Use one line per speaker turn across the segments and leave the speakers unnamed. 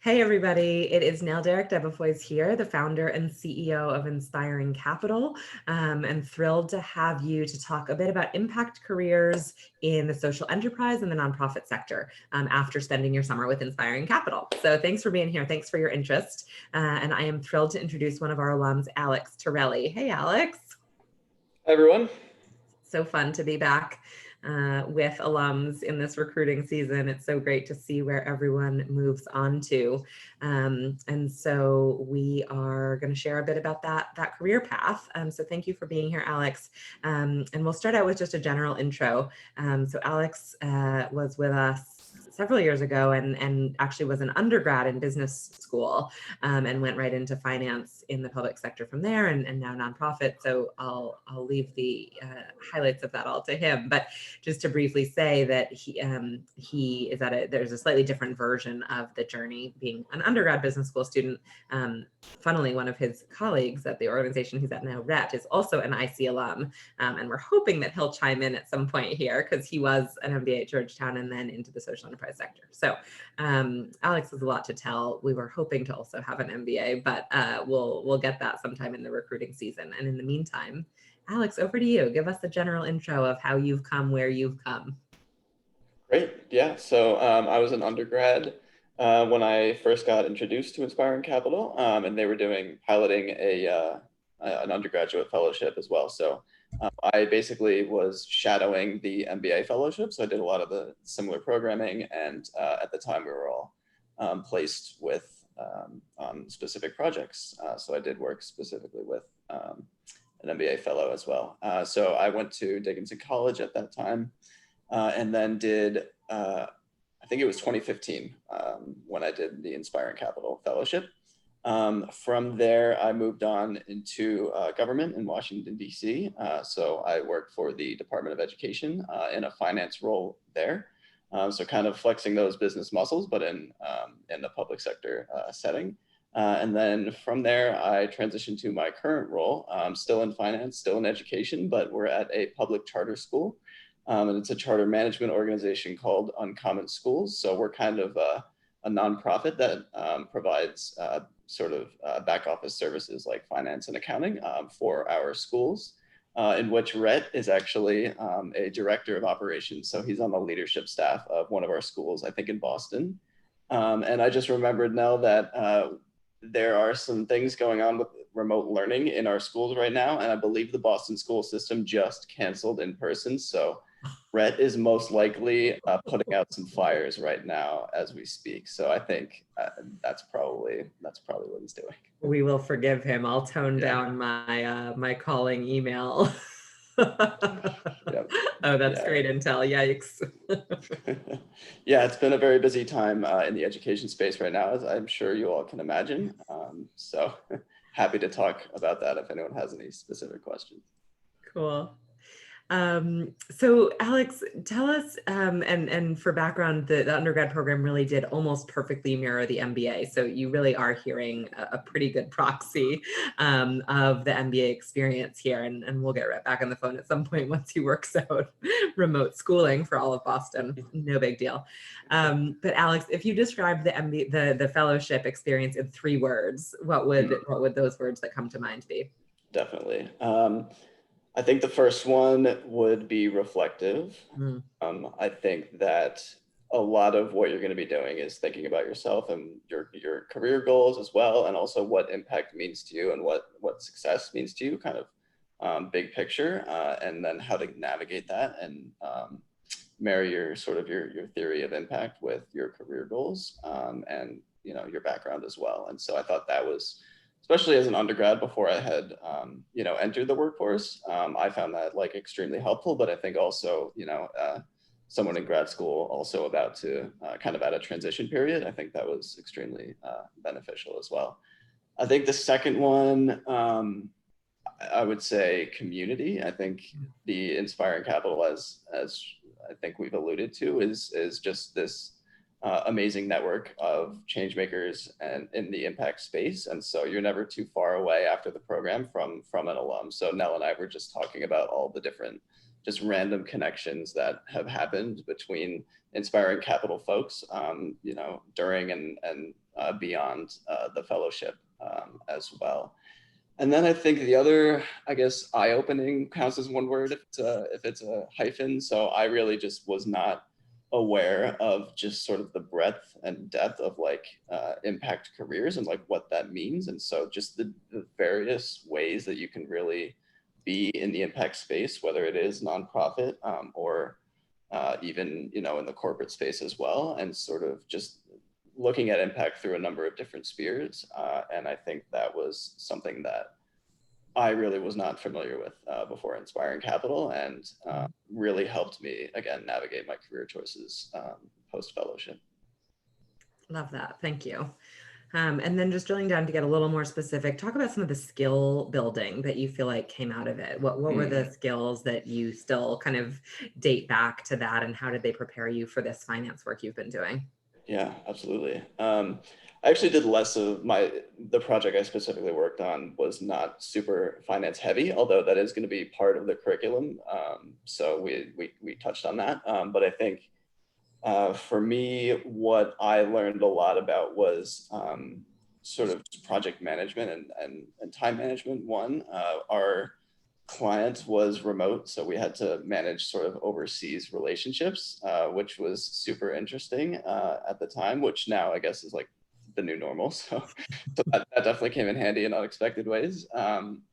Hey everybody, it is Nell Derick Debevoise here, the founder and CEO of Inspiring Capital. I'm thrilled to have you to talk a bit about impact careers in the social enterprise and the nonprofit sector after spending your summer with Inspiring Capital. So thanks for being here. Thanks for your interest. And I am thrilled to introduce one of our alums, Alex Torelli. Hey, Alex.
Hi, everyone.
So fun to be back with alums in this recruiting season. It's so great to see where everyone moves on to. And so we are going to share a bit about that career path. So thank you for being here, Alex. And we'll start out with just a general intro. So Alex was with us several years ago and actually was an undergrad in business school and went right into finance in the public sector from there and now nonprofit. So I'll leave the highlights of that all to him. But just to briefly say that he is there's a slightly different version of the journey being an undergrad business school student. Funnily, one of his colleagues at the organization he's at now, Rhett, is also an IC alum. And we're hoping that he'll chime in at some point here because he was an MBA at Georgetown and then into the social enterprise sector. So Alex has a lot to tell. We were hoping to also have an MBA, but we'll get that sometime in the recruiting season. And in the meantime, Alex, over to you. Give us the general intro of how you've come where you've come.
Great. Yeah. So I was an undergrad when I first got introduced to Inspiring Capital, and they were piloting an undergraduate fellowship as well. So I basically was shadowing the MBA fellowship. So I did a lot of the similar programming, and at the time we were all placed with on specific projects. So I did work specifically with an MBA fellow as well. So I went to Dickinson College at that time, and then did, I think it was 2015 when I did the Inspiring Capital Fellowship. From there, I moved on into government in Washington, D.C. So I worked for the Department of Education in a finance role there. So kind of flexing those business muscles, but in the public sector setting. And then from there, I transitioned to my current role, still in finance, still in education, but we're at a public charter school. And it's a charter management organization called Uncommon Schools. So we're kind of a nonprofit that provides sort of back office services like finance and accounting for our schools, in which Rhett is actually a director of operations. So he's on the leadership staff of one of our schools, I think in Boston. And I just remembered now that there are some things going on with remote learning in our schools right now. And I believe the Boston school system just canceled in person. So Rhett is most likely putting out some fires right now as we speak. So I think that's probably what he's doing.
We will forgive him. I'll tone down my calling email. Yep. Oh, that's great intel. Yikes.
Yeah, it's been a very busy time in the education space right now, as I'm sure you all can imagine. So happy to talk about that if anyone has any specific questions.
Cool. So Alex, tell us, and for background, the undergrad program really did almost perfectly mirror the MBA. So you really are hearing a pretty good proxy of the MBA experience here. And we'll get right back on the phone at some point once he works out remote schooling for all of Boston. No big deal. But Alex, if you describe the fellowship experience in 3 words, what would those words that come to mind be?
Definitely. I think the first one would be reflective. I think that a lot of what you're going to be doing is thinking about yourself and your career goals as well, and also what impact means to you and what success means to you, kind of big picture, and then how to navigate that and marry your theory of impact with your career goals and your background as well. And so I thought that was, especially as an undergrad before I had, entered the workforce, I found that extremely helpful. But I think also, someone in grad school also about to kind of at a transition period, I think that was extremely beneficial as well. I think the second one, I would say community. I think the Inspiring Capital, as I think we've alluded to, is just this amazing network of change makers and in the impact space. And so you're never too far away after the program from an alum. So Nell and I were just talking about all the different just random connections that have happened between inspiring capital folks, during and beyond the fellowship as well. And then I think the other, I guess, eye-opening counts as one word if it's a hyphen. So I really just was not aware of just sort of the breadth and depth of like impact careers and like what that means. And so just the various ways that you can really be in the impact space, whether it is nonprofit or even, in the corporate space as well, and sort of just looking at impact through a number of different spheres. And I think that was something that I really was not familiar with before Inspiring Capital, and really helped me, again, navigate my career choices post-fellowship.
Love that. Thank you. And then just drilling down to get a little more specific, talk about some of the skill building that you feel like came out of it. What were the skills that you still kind of date back to that, and how did they prepare you for this finance work you've been doing?
Yeah, absolutely. I actually did less of the project I specifically worked on was not super finance heavy, although that is going to be part of the curriculum. So we touched on that. But I think for me, what I learned a lot about was sort of project management and time management. Our client was remote, so we had to manage sort of overseas relationships, which was super interesting at the time, which now I guess is like the new normal. So that definitely came in handy in unexpected ways,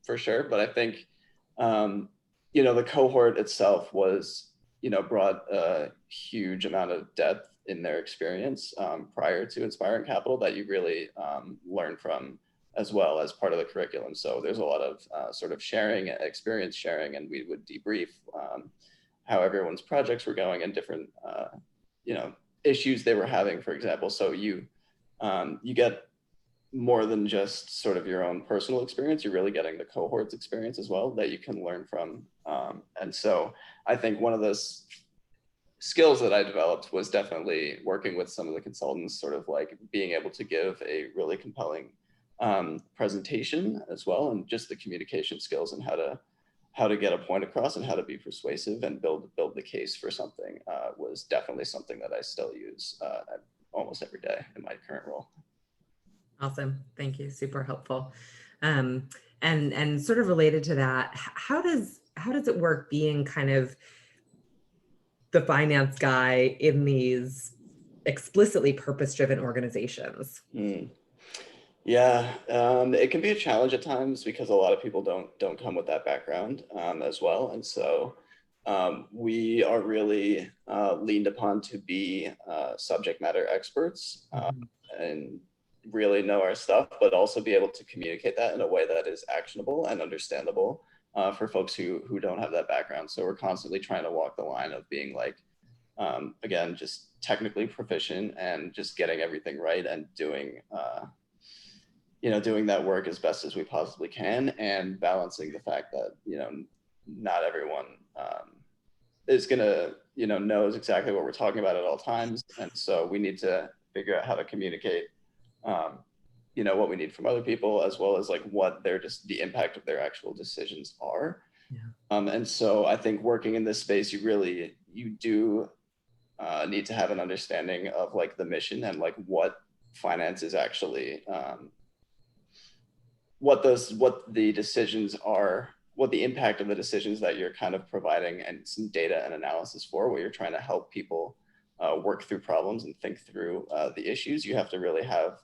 for sure. But I think, the cohort itself was, brought a huge amount of depth in their experience prior to Inspiring Capital that you really learn from as well as part of the curriculum. So there's a lot of sort of experience sharing, and we would debrief how everyone's projects were going and different, issues they were having, for example. So you get more than just sort of your own personal experience. You're really getting the cohort's experience as well that you can learn from. And so I think one of those skills that I developed was definitely working with some of the consultants, sort of like being able to give a really compelling presentation as well, and just the communication skills and how to get a point across and how to be persuasive and build the case for something was definitely something that I still use almost every day in my current role.
Awesome. Thank you. Super helpful. And sort of related to that, how does it work being kind of the finance guy in these explicitly purpose-driven organizations?
Yeah, it can be a challenge at times because a lot of people don't come with that background as well. And so we are really leaned upon to be subject matter experts and really know our stuff, but also be able to communicate that in a way that is actionable and understandable for folks who don't have that background. So we're constantly trying to walk the line of being like, again, just technically proficient and just getting everything right and doing that work as best as we possibly can, and balancing the fact that, not everyone is gonna, knows exactly what we're talking about at all times. And so we need to figure out how to communicate, what we need from other people, as well as like what the impact of their actual decisions are. Yeah. And so I think working in this space, you do need to have an understanding of like the mission and like what finance is actually, what the decisions are, what the impact of the decisions that you're kind of providing, and some data and analysis for, where you're trying to help people work through problems and think through the issues. You have to really have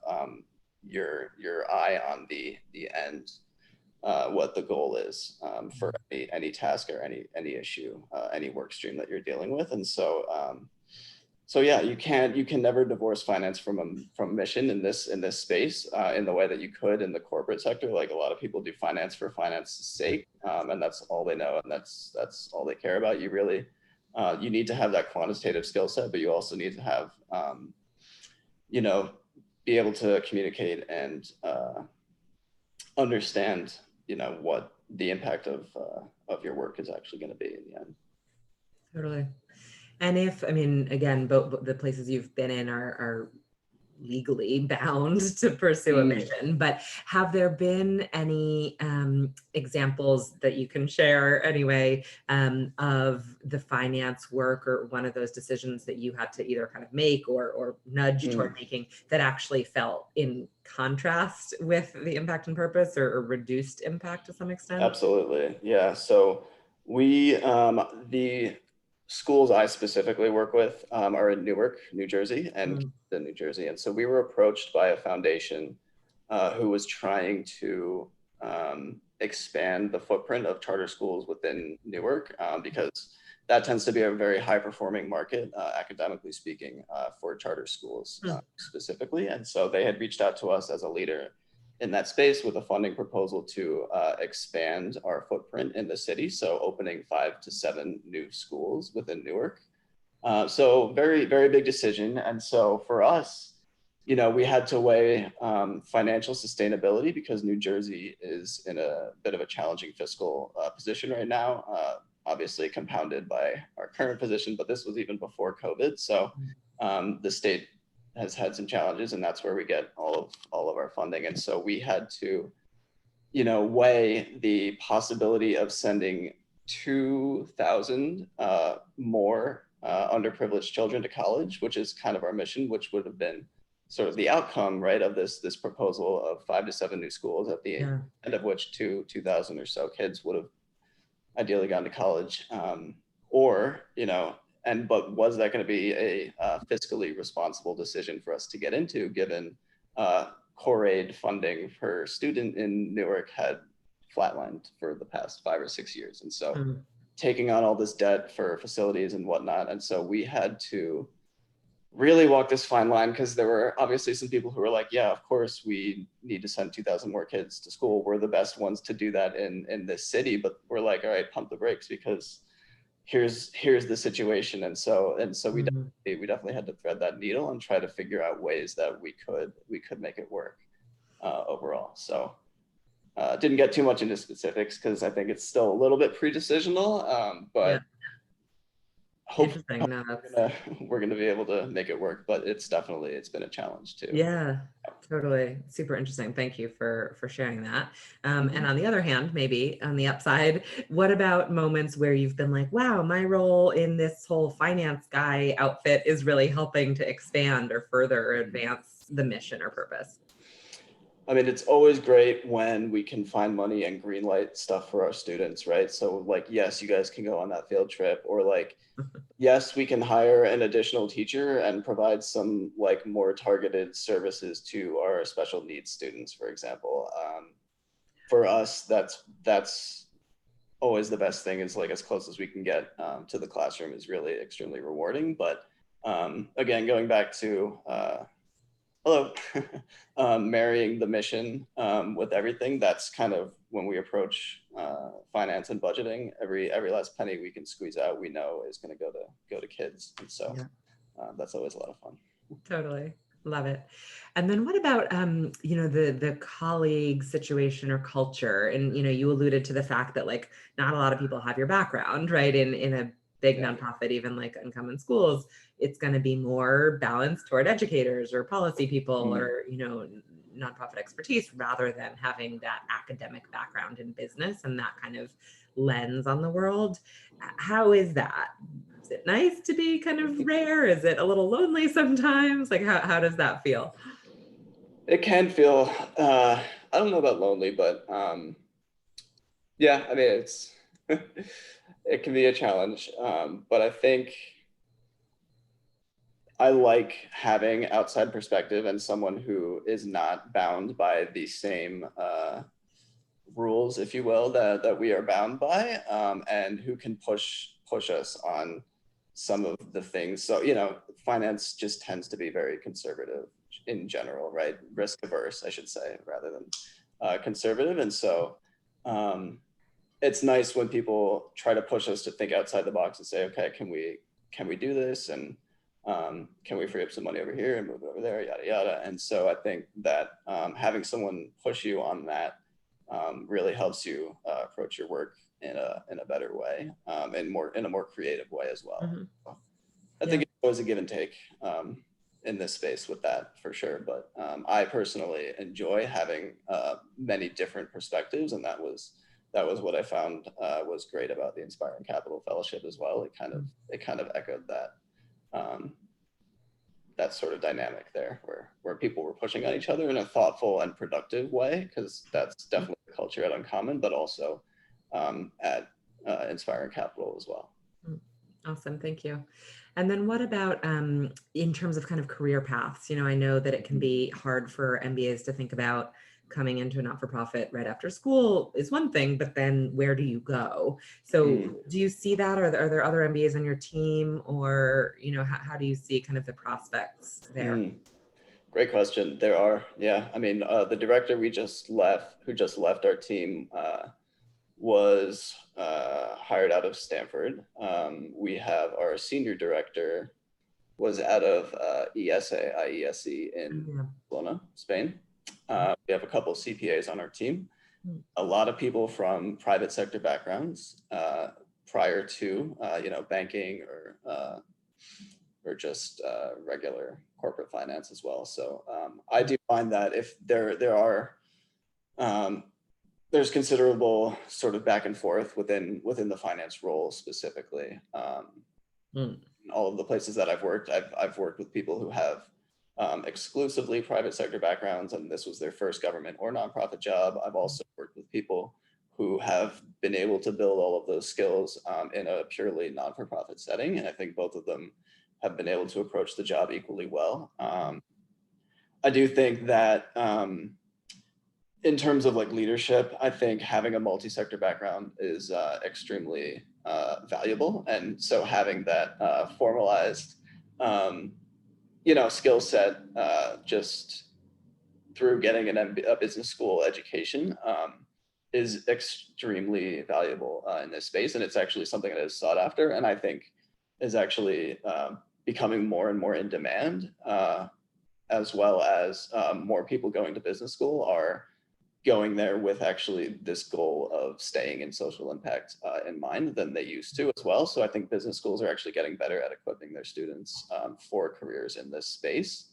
your eye on the end, what the goal is for any task or any issue, any work stream that you're dealing with. And so yeah, you can never divorce finance from mission in this space in the way that you could in the corporate sector. Like a lot of people do finance for finance's sake, and that's all they know, and that's all they care about. You really you need to have that quantitative skill set, but you also need to have be able to communicate and understand what the impact of your work is actually going to be in the end.
Totally. And again, both the places you've been in are legally bound to pursue a mission, but have there been any examples that you can share anyway of the finance work or one of those decisions that you had to either kind of make or nudge toward making that actually felt in contrast with the impact and purpose or reduced impact to some extent?
Absolutely. Yeah. So the schools I specifically work with are in Newark, New Jersey and New Jersey. And so we were approached by a foundation who was trying to expand the footprint of charter schools within Newark because that tends to be a very high performing market, academically speaking, for charter schools specifically. And so they had reached out to us as a leader in that space with a funding proposal to expand our footprint in the city. So opening 5 to 7 new schools within Newark. So very, very big decision. And so for us, you know, we had to weigh financial sustainability because New Jersey is in a bit of a challenging fiscal position right now, obviously compounded by our current position, but this was even before COVID. So the state has had some challenges, and that's where we get all of our funding. And so we had to, you know, weigh the possibility of sending 2,000 more underprivileged children to college, which is kind of our mission, which would have been sort of the outcome, right, of this proposal of 5 to 7 new schools at the end of which 2,000 or so kids would have ideally gone to college, or, you know, but was that going to be a fiscally responsible decision for us to get into, given core aid funding per student in Newark had flatlined for the past 5 or 6 years. And so taking on all this debt for facilities and whatnot. And so we had to really walk this fine line because there were obviously some people who were like, yeah, of course we need to send 2,000 more kids to school. We're the best ones to do that in this city, but we're like, all right, pump the brakes because here's the situation. And so we definitely had to thread that needle and try to figure out ways that we could make it work overall. So didn't get too much into specifics because I think it's still a little bit pre-decisional, but hopefully we're gonna be able to make it work. But it's been a challenge too.
Yeah, totally. Super interesting. Thank you for sharing that. And on the other hand, maybe on the upside, what about moments where you've been like, wow, my role in this whole finance guy outfit is really helping to expand or further advance the mission or purpose?
I mean, it's always great when we can find money and greenlight stuff for our students, right? So like, yes, you guys can go on that field trip, or like, yes, we can hire an additional teacher and provide some like more targeted services to our special needs students, for example. For us, that's always the best thing, is like as close as we can get to the classroom is really extremely rewarding. But again, going back to marrying the mission with everything, that's kind of when we approach finance and budgeting. Every last penny we can squeeze out, we know is going to go to kids, and so that's always a lot of fun.
Totally. Love it. And then what about, you know, the colleague situation or culture? And, you know, you alluded to the fact that like not a lot of people have your background, right? In a big nonprofit, even like Uncommon Schools, it's going to be more balanced toward educators or policy people or, you know, nonprofit expertise, rather than having that academic background in business and that kind of lens on the world. How is that? Is it nice to be kind of rare? Is it a little lonely sometimes? Like, how does that feel?
It can feel, I don't know about lonely, but yeah, I mean, it's, it can be a challenge. But I think I like having outside perspective and someone who is not bound by the same rules, if you will, that we are bound by, and who can push us on some of the things. So, you know, finance just tends to be very conservative in general, right? Risk averse, I should say, rather than conservative. And so it's nice when people try to push us to think outside the box and say, okay, can we do this? And can we free up some money over here and move it over there, yada, yada. And so I think that having someone push you on that really helps you approach your work in a better way, and in a more creative way as well. So I think it's always a give and take in this space with that for sure. But I personally enjoy having many different perspectives, and that was what I found was great about the Inspiring Capital Fellowship as well. It kind of echoed that that sort of dynamic there, where people were pushing on each other in a thoughtful and productive way, because that's definitely the culture at Uncommon, but also at Inspiring Capital as well.
Awesome, thank you. And then what about in terms of kind of career paths? You know, I know that it can be hard for MBAs to think about coming into a not-for-profit right after school is one thing, but then where do you go? So do you see that? Are there other MBAs on your team, or, you know, how do you see kind of the prospects there?
Great question. There are, yeah. I mean, the director who just left our team was hired out of Stanford. We have our senior director was out of IESE in Barcelona, Spain. We have a couple of CPAs on our team, a lot of people from private sector backgrounds prior to, you know, banking or just regular corporate finance as well. So I do find that if there are, there's considerable sort of back and forth within the finance role specifically. All of the places that I've worked with people who have exclusively private sector backgrounds, and this was their first government or nonprofit job. I've also worked with people who have been able to build all of those skills in a purely non-for-profit setting, and I think both of them have been able to approach the job equally well. I do think that in terms of like leadership, I think having a multi-sector background is extremely valuable, and so having that formalized you know, skill set just through getting a business school education is extremely valuable in this space. And it's actually something that is sought after, and I think is actually becoming more and more in demand, as well as more people going to business school are going there with actually this goal of staying in social impact in mind than they used to as well. So I think business schools are actually getting better at equipping their students for careers in this space.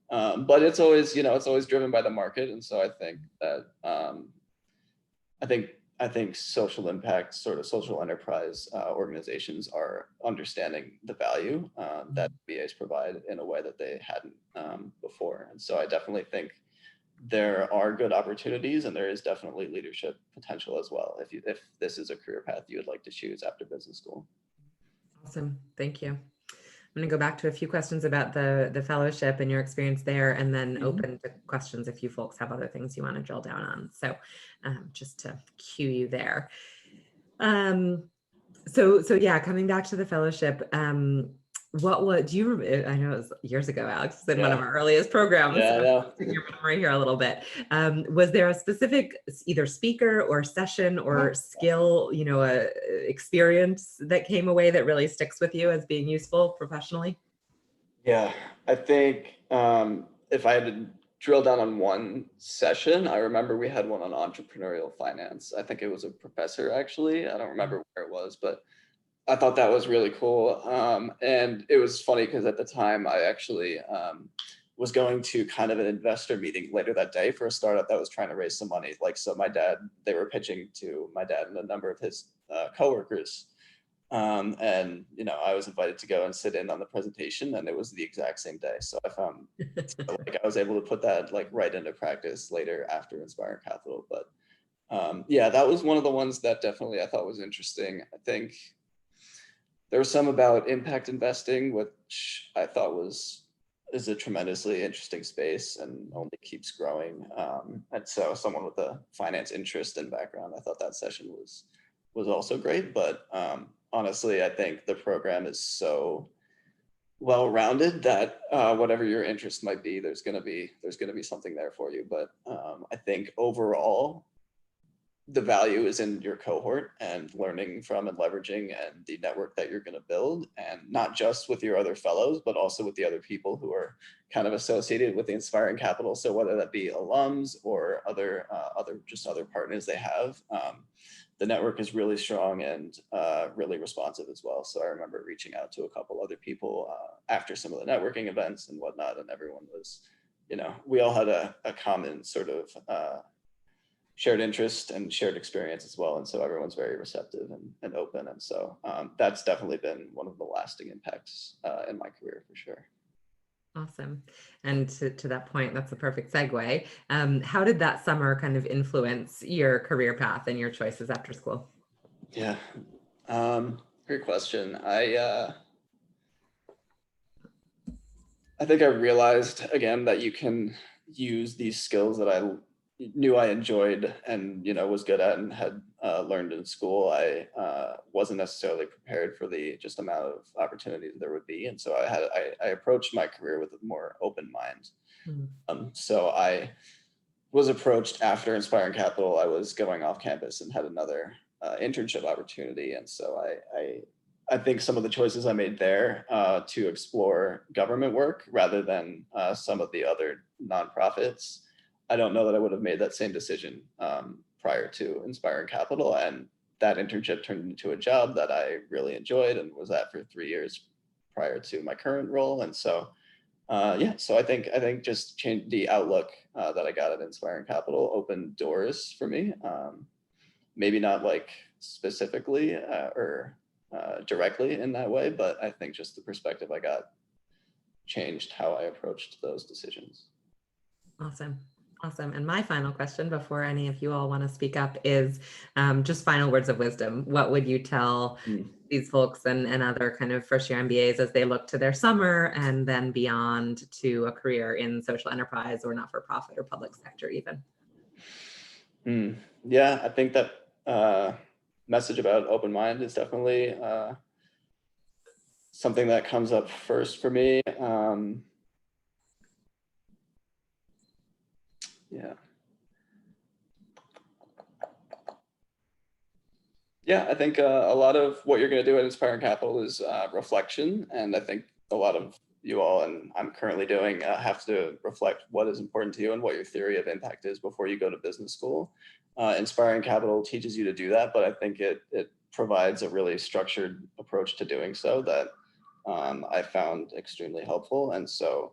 But it's always, you know, it's always driven by the market. And so I think that I think social impact, sort of social enterprise organizations are understanding the value that MBAs provide in a way that they hadn't before. And so I definitely think there are good opportunities, and there is definitely leadership potential as well if this is a career path you would like to choose after business school.
Awesome, thank you. I'm going to go back to a few questions about the fellowship and your experience there, and then open to questions if you folks have other things you want to drill down on. So just to cue you there. So yeah, coming back to the fellowship, what do you, I know it was years ago, Alex, it's in one of our earliest programs.
Yeah, I know.
Your memory here a little bit. Was there a specific either speaker or session or skill, you know, experience that came away that really sticks with you as being useful professionally?
Yeah, I think if I had to drill down on one session, I remember we had one on entrepreneurial finance. I think it was a professor, actually. I don't remember where it was, but I thought that was really cool. And it was funny because at the time I actually was going to kind of an investor meeting later that day for a startup that was trying to raise some money. Like, so they were pitching to my dad and a number of his coworkers. And, you know, I was invited to go and sit in on the presentation, and it was the exact same day. So I found like I was able to put that like right into practice later after Inspiring Capital. But yeah, that was one of the ones that definitely I thought was interesting. I think there was some about impact investing, which I thought is a tremendously interesting space and only keeps growing. And so someone with a finance interest and background, I thought that session was also great. But honestly, I think the program is so well-rounded that whatever your interest might be, there's gonna be something there for you. But I think overall, the value is in your cohort and learning from and leveraging and the network that you're going to build, and not just with your other fellows, but also with the other people who are kind of associated with the Inspiring Capital. So whether that be alums or other partners they have, the network is really strong and really responsive as well. So I remember reaching out to a couple other people after some of the networking events and whatnot, and everyone was, we all had a common sort of shared interest and shared experience as well. And so everyone's very receptive and open. And so that's definitely been one of the lasting impacts in my career for sure.
Awesome. And to that point, that's a perfect segue. How did that summer kind of influence your career path and your choices after school?
Yeah, great question. I think I realized again that you can use these skills that I knew I enjoyed and was good at and had learned in school. I wasn't necessarily prepared for the just amount of opportunities there would be, and so I approached my career with a more open mind. So I was approached after Inspiring Capital. I was going off campus and had another internship opportunity, and so I think some of the choices I made there to explore government work rather than some of the other nonprofits, I don't know that I would have made that same decision prior to Inspiring Capital. And that internship turned into a job that I really enjoyed and was at for 3 years prior to my current role. And so, so I think just change the outlook that I got at Inspiring Capital opened doors for me. Maybe not like specifically or directly in that way, but I think just the perspective I got changed how I approached those decisions.
Awesome. Awesome. And my final question before any of you all want to speak up is just final words of wisdom. What would you tell these folks and other kind of first year MBAs as they look to their summer and then beyond to a career in social enterprise or not-for-profit or public sector even?
Yeah, I think that message about open mind is definitely something that comes up first for me. Yeah, I think a lot of what you're going to do at Inspiring Capital is reflection. And I think a lot of you all, and I'm currently doing, have to reflect what is important to you and what your theory of impact is before you go to business school. Inspiring Capital teaches you to do that, but I think it provides a really structured approach to doing so that I found extremely helpful. And so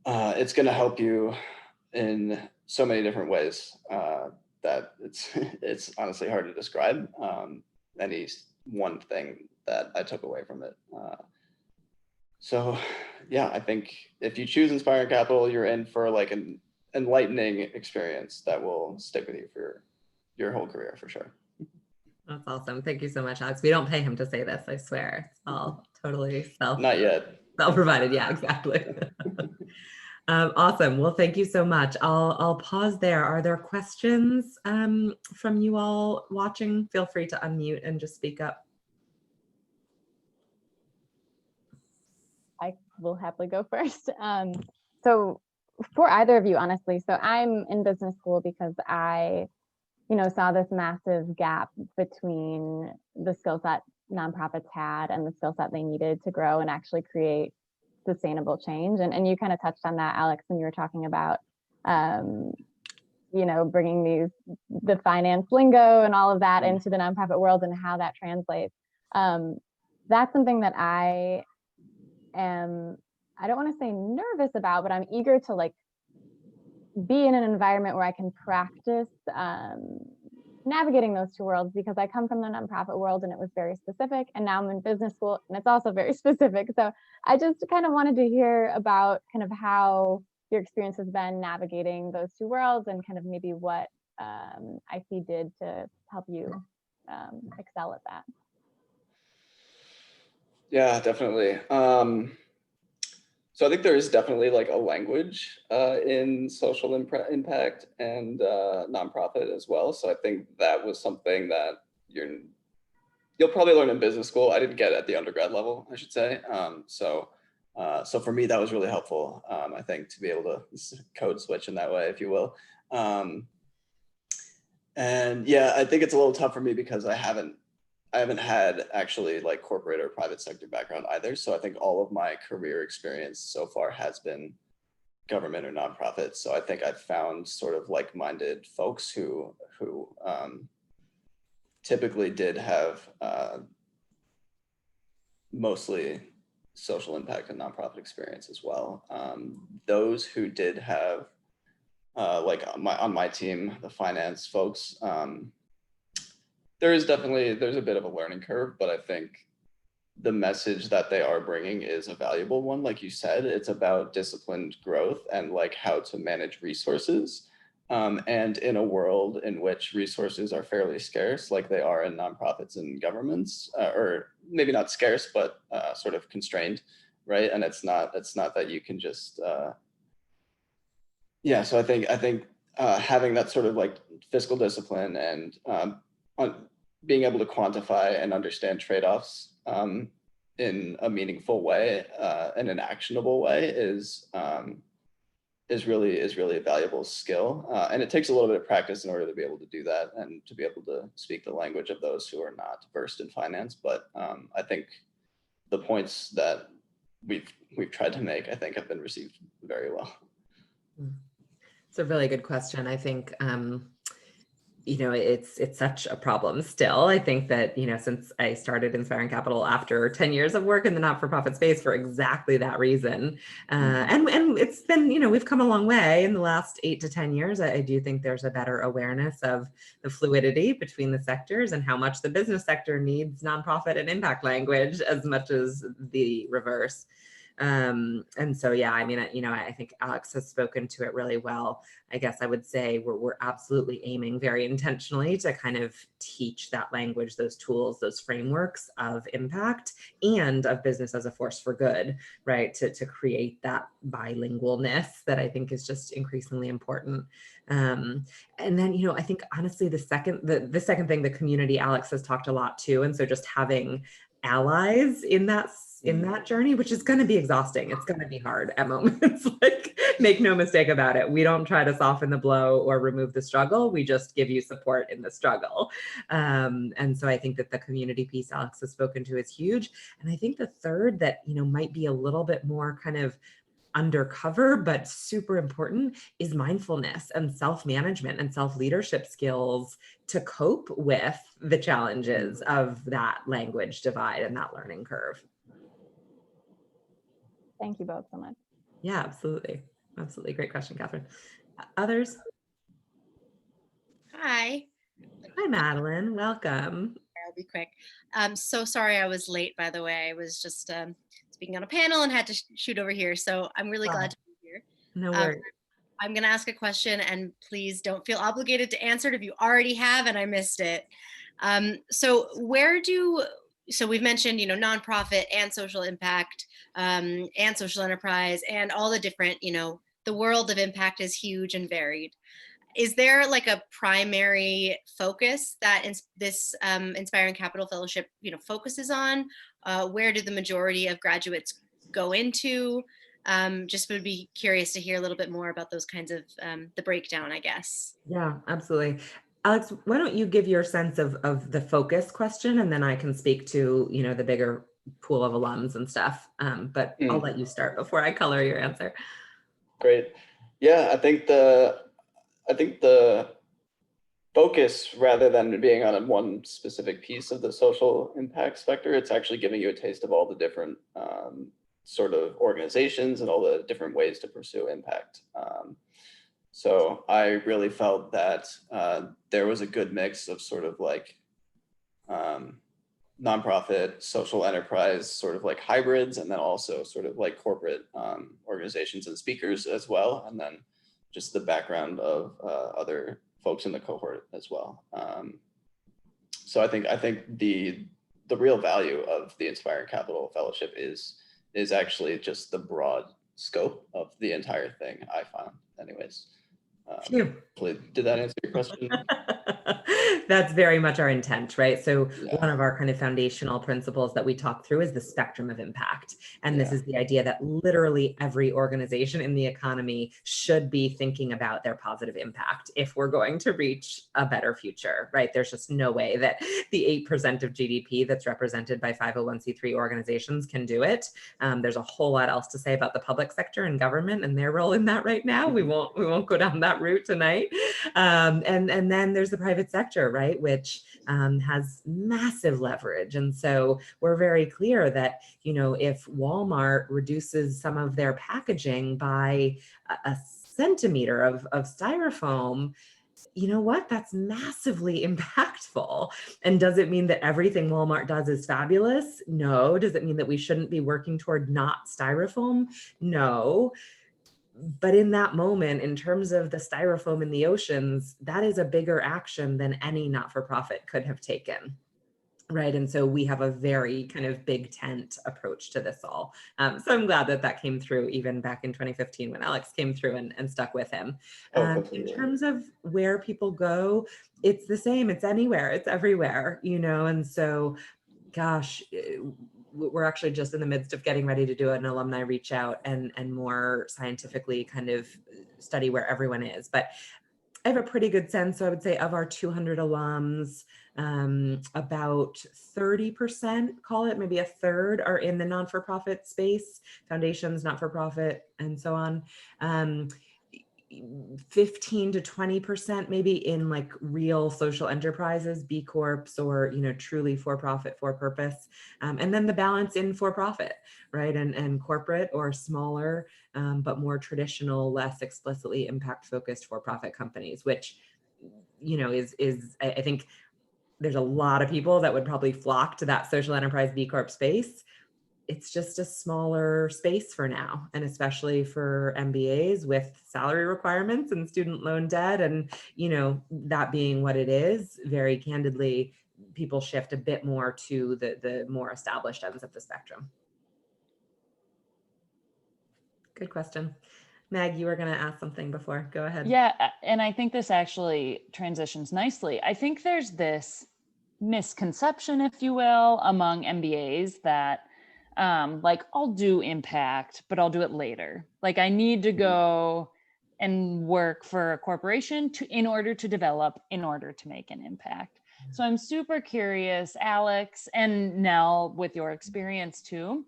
it's going to help you in so many different ways that it's honestly hard to describe any one thing that I took away from it. So yeah, I think if you choose Inspiring Capital, you're in for like an enlightening experience that will stick with you for your whole career for sure.
That's awesome. Thank you so much, Alex. We don't pay him to say this, I swear. It's all totally
Not yet.
Self-provided. Yeah, exactly. Awesome. Well, thank you so much. I'll pause there. Are there questions from you all watching? Feel free to unmute and just speak up.
I will happily go first. So for either of you, honestly, so I'm in business school because I, saw this massive gap between the skill set nonprofits had and the skill set they needed to grow and actually create sustainable change. And you kind of touched on that, Alex, when you were talking about, bringing the finance lingo and all of that into the nonprofit world and how that translates. That's something that I don't want to say nervous about, but I'm eager to be in an environment where I can practice navigating those two worlds, because I come from the nonprofit world and it was very specific, and now I'm in business school and it's also very specific. So I just kind of wanted to hear about kind of how your experience has been navigating those two worlds and kind of maybe what IC did to help you excel at that.
Yeah, definitely. So I think there is definitely like a language in social impact and nonprofit as well. So I think that was something that you'll probably learn in business school. I didn't get it at the undergrad level, I should say. So for me, that was really helpful. I think to be able to code switch in that way, if you will. And yeah, I think it's a little tough for me because I haven't had actually like corporate or private sector background either. So I think all of my career experience so far has been government or nonprofit. So I think I've found sort of like-minded folks who typically did have mostly social impact and nonprofit experience as well. Those who did have like on my team, the finance folks, there's a bit of a learning curve, but I think the message that they are bringing is a valuable one. Like you said, it's about disciplined growth and like how to manage resources. And in a world in which resources are fairly scarce, like they are in nonprofits and governments, or maybe not scarce, but sort of constrained, right? And it's not that you can just, yeah. So I think having that sort of like fiscal discipline and being able to quantify and understand trade-offs in a meaningful way and an actionable way is really a valuable skill. And it takes a little bit of practice in order to be able to do that and to be able to speak the language of those who are not versed in finance. But I think the points that we've tried to make, I think, have been received very well.
It's a really good question. I think, it's such a problem still. I think that, since I started Inspiring Capital after 10 years of work in the not-for-profit space for exactly that reason. And it's been, we've come a long way in the last 8 to 10 years. I do think there's a better awareness of the fluidity between the sectors and how much the business sector needs nonprofit and impact language as much as the reverse. And so, yeah, I mean, I think Alex has spoken to it really well. I guess I would say we're absolutely aiming very intentionally to kind of teach that language, those tools, those frameworks of impact and of business as a force for good, right? To create that bilingualness that I think is just increasingly important. And then, I think honestly, the second thing, the community, Alex has talked a lot too. And so just having allies in that journey, which is going to be exhausting. It's going to be hard at moments. Like, make no mistake about it. We don't try to soften the blow or remove the struggle. We just give you support in the struggle. And so I think that the community piece Alex has spoken to is huge. And I think the third that, might be a little bit more kind of undercover, but super important, is mindfulness and self-management and self-leadership skills to cope with the challenges of that language divide and that learning curve.
Thank you both so much.
Yeah, absolutely. Absolutely. Great question, Katherine. Others?
Hi.
Hi, Madeline. Welcome.
I'll be quick. So sorry I was late, by the way. I was just speaking on a panel and had to shoot over here. So I'm really glad to be here.
No worries.
I'm going to ask a question, and please don't feel obligated to answer it if you already have and I missed it. So we've mentioned, nonprofit and social impact and social enterprise and all the different, the world of impact is huge and varied. Is there like a primary focus that this Inspiring Capital Fellowship, focuses on? Where do the majority of graduates go into? Just would be curious to hear a little bit more about those kinds of the breakdown, I guess.
Yeah, absolutely. Alex, why don't you give your sense of the focus question, and then I can speak to, the bigger pool of alums and stuff. But I'll let you start before I color your answer.
Great. Yeah, I think the focus, rather than being on one specific piece of the social impact spectrum, it's actually giving you a taste of all the different sort of organizations and all the different ways to pursue impact. So I really felt that there was a good mix of sort of like nonprofit, social enterprise, sort of like hybrids, and then also sort of like corporate organizations and speakers as well. And then just the background of other folks in the cohort as well. So I think the real value of the Inspiring Capital Fellowship is actually just the broad scope of the entire thing, I found anyways. Did that answer your question?
That's very much our intent, right? So
Yeah.
one of our kind of foundational principles that we talk through is the spectrum of impact. And this is the idea that literally every organization in the economy should be thinking about their positive impact if we're going to reach a better future, right? There's just no way that the 8% of GDP that's represented by 501c3 organizations can do it. There's a whole lot else to say about the public sector and government and their role in that right now. We won't go down that route tonight. And then there's the private sector, right, which has massive leverage. And so we're very clear that, you know, if Walmart reduces some of their packaging by a centimeter of styrofoam, you know what, that's massively impactful. And does it mean that everything Walmart does is fabulous? No. Does it mean that we shouldn't be working toward not styrofoam? No. But in that moment, in terms of the styrofoam in the oceans, that is a bigger action than any not-for-profit could have taken. Right. And so we have a very kind of big tent approach to this all. So I'm glad that that came through even back in 2015 when Alex came through and stuck with him. In terms of where people go, it's the same. It's anywhere. It's everywhere, you know. And so, gosh, we're actually just in the midst of getting ready to do an alumni reach out and more scientifically kind of study where everyone is. But I have a pretty good sense. So I would say of our 200 alums, about 30%, call it maybe a third, are in the non-for-profit space, foundations, not-for-profit, and so on. 15 to 20% maybe in like real social enterprises, B Corps, or, you know, truly for-profit, for-purpose. And then the balance in for-profit, right? And corporate or smaller, but more traditional, less explicitly impact-focused for-profit companies, which, you know, is I think there's a lot of people that would probably flock to that social enterprise B Corp space. It's just a smaller space for now, and especially for MBAs with salary requirements and student loan debt, and, you know, that being what it is, very candidly, people shift a bit more to the more established ends of the spectrum. Good question. Meg, you were going to ask something before. Go ahead.
Yeah, and I think this actually transitions nicely. I think there's this misconception, if you will, among MBAs that like, I'll do impact, but I'll do it later. Like, I need to go and work for a corporation in order to develop, in order to make an impact. So I'm super curious, Alex and Nell, with your experience too,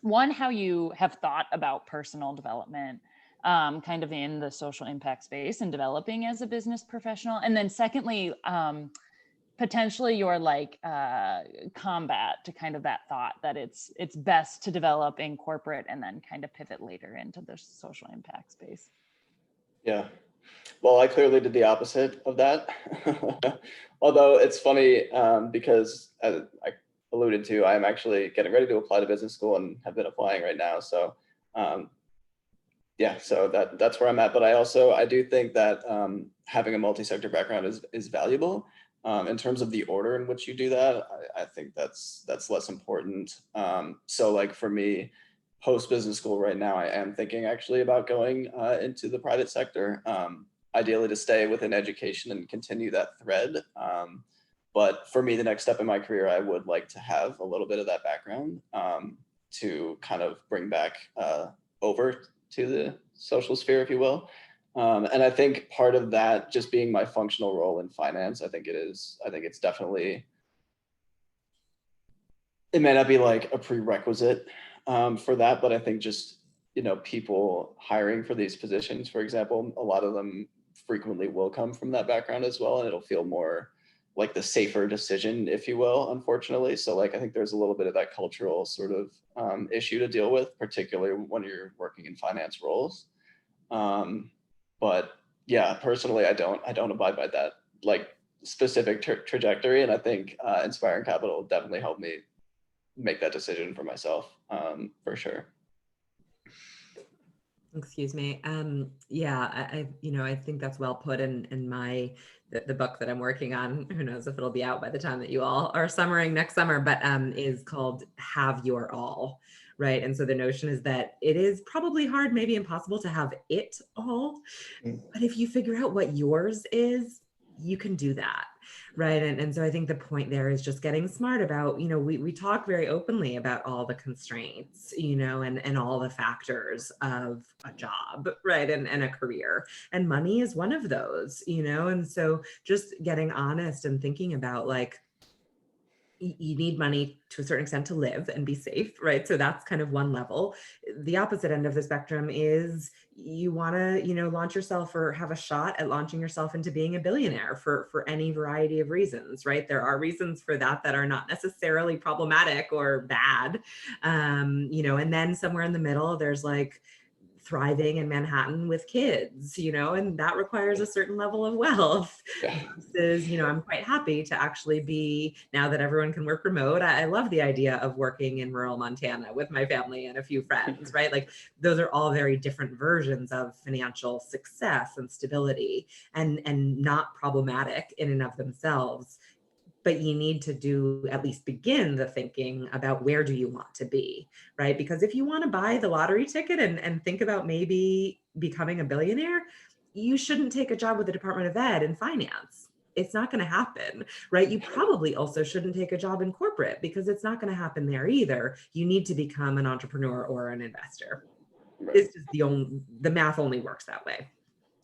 one, how you have thought about personal development kind of in the social impact space and developing as a business professional. And then secondly, potentially your like combat to kind of that thought that it's best to develop in corporate and then kind of pivot later into the social impact space.
Yeah, well, I clearly did the opposite of that. Although it's funny because as I alluded to, I'm actually getting ready to apply to business school and have been applying right now. So yeah, so that's where I'm at. But I do think that having a multi-sector background is valuable. In terms of the order in which you do that, I think that's less important. So like for me, post business school right now, I am thinking actually about going into the private sector, ideally to stay within education and continue that thread. But for me, the next step in my career, I would like to have a little bit of that background to kind of bring back over to the social sphere, if you will. And I think part of that just being my functional role in finance, I think it's definitely, it may not be like a prerequisite for that, but I think just, you know, people hiring for these positions, for example, a lot of them frequently will come from that background as well. And it'll feel more like the safer decision, if you will, unfortunately. So like, I think there's a little bit of that cultural sort of issue to deal with, particularly when you're working in finance roles. But yeah, personally, I don't abide by that like specific trajectory. And I think Inspiring Capital definitely helped me make that decision for myself, for sure.
Excuse me. Yeah, I think that's well put in the book that I'm working on. Who knows if it'll be out by the time that you all are summaring next summer, but is called Have Your All, right? And so the notion is that it is probably hard, maybe impossible to have it all, but if you figure out what yours is, you can do that. right? And so I think the point there is just getting smart about, we talk very openly about all the constraints, and all the factors of a job, right? And a career, and money is one of those, and so just getting honest and thinking about like, you need money to a certain extent to live and be safe, right? So that's kind of one level. The opposite end of the spectrum is you want to, launch yourself or have a shot at launching yourself into being a billionaire for any variety of reasons, right? There are reasons for that are not necessarily problematic or bad. And then somewhere in the middle, there's like thriving in Manhattan with kids, and that requires a certain level of wealth. Versus, I'm quite happy to actually be, now that everyone can work remote, I love the idea of working in rural Montana with my family and a few friends, right? Like those are all very different versions of financial success and stability, and not problematic in and of themselves. But you need to at least begin the thinking about where do you want to be, right? Because if you want to buy the lottery ticket and think about maybe becoming a billionaire, you shouldn't take a job with the Department of Ed in finance. It's not going to happen, right? You probably also shouldn't take a job in corporate because it's not going to happen there either. You need to become an entrepreneur or an investor.
Right.
It's just the math only works that way,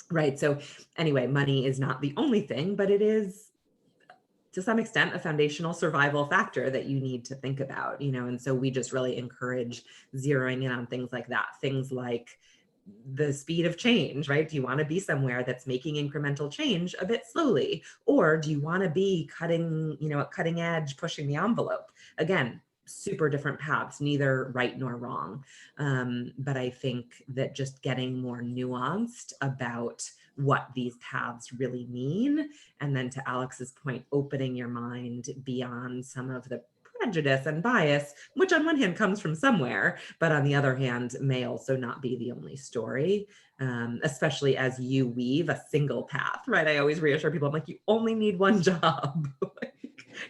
right? So anyway, money is not the only thing, but it is to some extent a foundational survival factor that you need to think about, and so we just really encourage zeroing in on things like that, things like the speed of change, right? Do you want to be somewhere that's making incremental change a bit slowly, or do you want to be cutting edge, pushing the envelope? Again, super different paths, neither right nor wrong. But I think that just getting more nuanced about what these paths really mean, and then to Alex's point, opening your mind beyond some of the prejudice and bias, which on one hand comes from somewhere, but on the other hand may also not be the only story, especially as you weave a single path, right? I always reassure people, I'm like, you only need one job.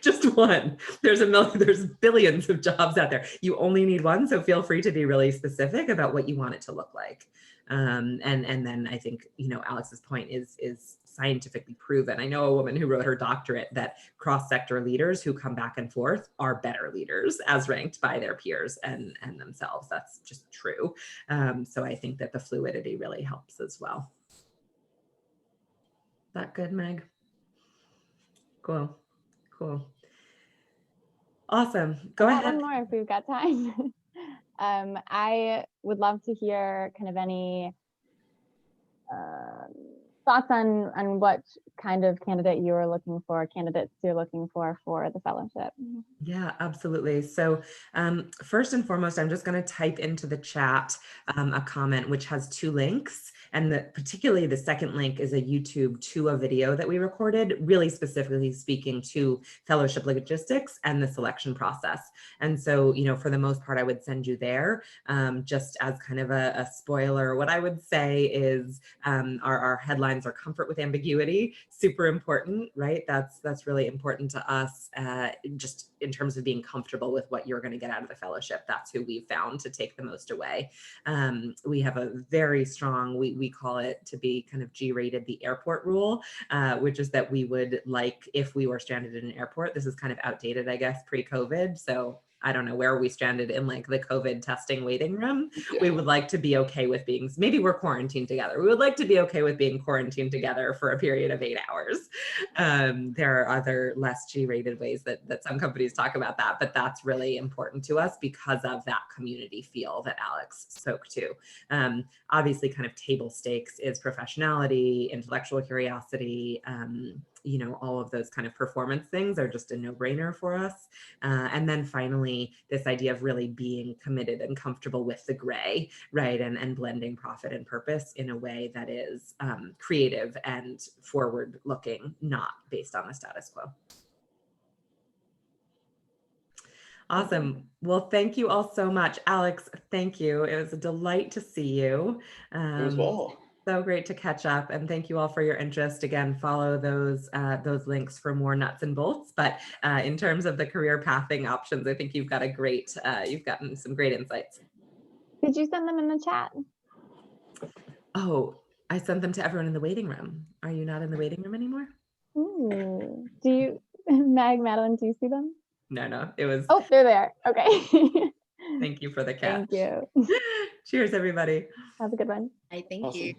Just one. There's billions of jobs out there. You only need one. So feel free to be really specific about what you want it to look like. And then I think, Alex's point is scientifically proven. I know a woman who wrote her doctorate that cross-sector leaders who come back and forth are better leaders as ranked by their peers and themselves. That's just true. So I think that the fluidity really helps as well. Is that good, Meg? Cool. Awesome. Go ahead.
One more if we've got time. I would love to hear kind of any thoughts on what kind of candidates you're looking for the fellowship.
Yeah, absolutely. So first and foremost, I'm just going to type into the chat a comment which has 2 links. And particularly the second link is a YouTube to a video that we recorded, really specifically speaking to fellowship logistics and the selection process. And so, for the most part, I would send you there. Just as kind of a spoiler, what I would say is our headlines are comfort with ambiguity, super important, right? That's really important to us, just in terms of being comfortable with what you're going to get out of the fellowship. That's who we've found to take the most away. We have a very strong, we call it to be kind of G-rated, the airport rule, which is that we would like, if we were stranded in an airport, this is kind of outdated, I guess, pre-COVID. So I don't know, where are we stranded in like the COVID testing waiting room? We would like to be okay with being, maybe we're quarantined together. We would like to be okay with being quarantined together for a period of 8 hours. There are other less G-rated ways that some companies talk about that, but that's really important to us because of that community feel that Alex spoke to. Obviously kind of table stakes is professionality, intellectual curiosity, all of those kind of performance things are just a no-brainer for us. And then finally, this idea of really being committed and comfortable with the gray, right? And blending profit and purpose in a way that is creative and forward-looking, not based on the status quo. Awesome. Well, thank you all so much. Alex, thank you. It was a delight to see you.
You as well.
So great to catch up, and thank you all for your interest. Again, follow those links for more nuts and bolts. But in terms of the career pathing options, I think you've gotten some great insights.
Did you send them in the chat?
Oh, I sent them to everyone in the waiting room. Are you not in the waiting room anymore?
Ooh. Do you, Madeline, do you see them?
No, it was,
Oh, there they are. Okay.
thank you for the catch.
Thank you.
Cheers, everybody.
Have a good one.
I thank
Awesome.
you.